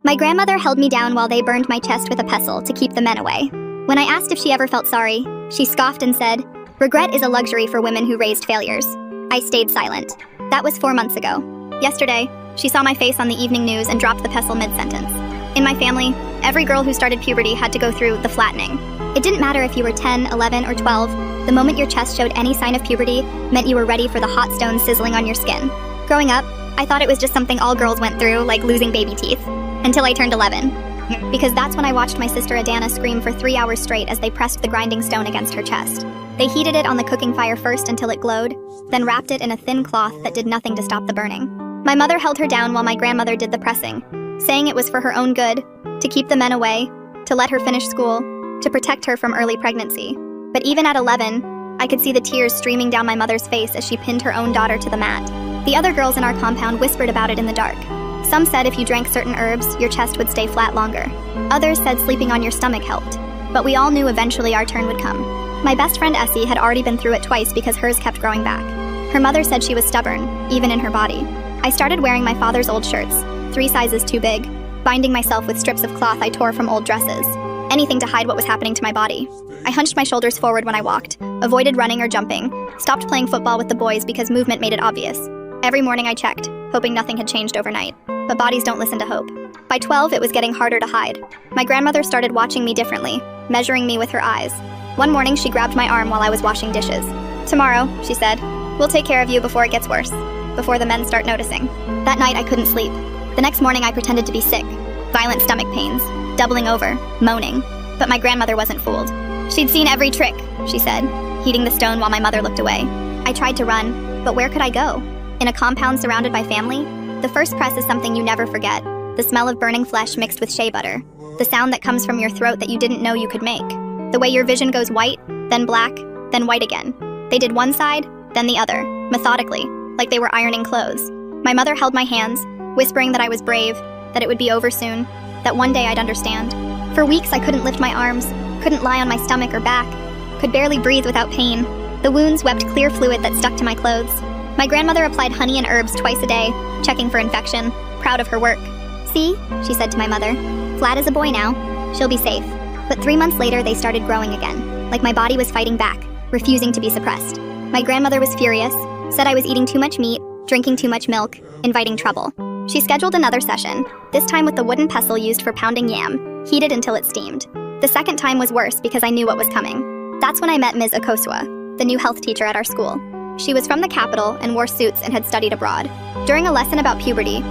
My grandmother held me down while they burned my chest with a pestle to keep the men away. When I asked if she ever felt sorry, she scoffed and said, "Regret is a luxury for women who raised failures." I stayed silent. That was 4 months ago. Yesterday, she saw my face on the evening news and dropped the pestle mid-sentence. In my family, every girl who started puberty had to go through the flattening. It didn't matter if you were 10, 11, or 12. The moment your chest showed any sign of puberty meant you were ready for the hot stones sizzling on your skin. Growing up, I thought it was just something all girls went through, like losing baby teeth. Until I turned 11. Because that's when I watched my sister Adana scream for 3 hours straight as they pressed the grinding stone against her chest. They heated it on the cooking fire first until it glowed, then wrapped it in a thin cloth that did nothing to stop the burning. My mother held her down while my grandmother did the pressing, saying it was for her own good, to keep the men away, to let her finish school, to protect her from early pregnancy. But even at 11, I could see the tears streaming down my mother's face as she pinned her own daughter to the mat. The other girls in our compound whispered about it in the dark. Some said if you drank certain herbs, your chest would stay flat longer. Others said sleeping on your stomach helped. But we all knew eventually our turn would come. My best friend Essie had already been through it twice because hers kept growing back. Her mother said she was stubborn, even in her body. I started wearing my father's old shirts, 3 sizes too big, binding myself with strips of cloth I tore from old dresses. Anything to hide what was happening to my body. I hunched my shoulders forward when I walked, avoided running or jumping, stopped playing football with the boys because movement made it obvious. Every morning I checked, hoping nothing had changed overnight. But bodies don't listen to hope. By 12, it was getting harder to hide. My grandmother started watching me differently, measuring me with her eyes. One morning, she grabbed my arm while I was washing dishes. "Tomorrow," she said, "we'll take care of you before it gets worse, before the men start noticing." That night, I couldn't sleep. The next morning, I pretended to be sick. Violent stomach pains, doubling over, moaning. But my grandmother wasn't fooled. She'd seen every trick, she said, heating the stone while my mother looked away. I tried to run, but where could I go? In a compound surrounded by family? The first press is something you never forget. The smell of burning flesh mixed with shea butter. The sound that comes from your throat that you didn't know you could make. The way your vision goes white, then black, then white again. They did one side, then the other, methodically, like they were ironing clothes. My mother held my hands, whispering that I was brave, that it would be over soon, that one day I'd understand. For weeks I couldn't lift my arms, couldn't lie on my stomach or back, could barely breathe without pain. The wounds wept clear fluid that stuck to my clothes. My grandmother applied honey and herbs twice a day, checking for infection, proud of her work. "See," she said to my mother, "Flat is a boy now. She'll be safe." But 3 months later, they started growing again, like my body was fighting back, refusing to be suppressed. My grandmother was furious, said I was eating too much meat, drinking too much milk, inviting trouble. She scheduled another session, this time with the wooden pestle used for pounding yam, heated until it steamed. The second time was worse because I knew what was coming. That's when I met Ms. Akosua, the new health teacher at our school. She was from the capital and wore suits and had studied abroad. During a lesson about puberty,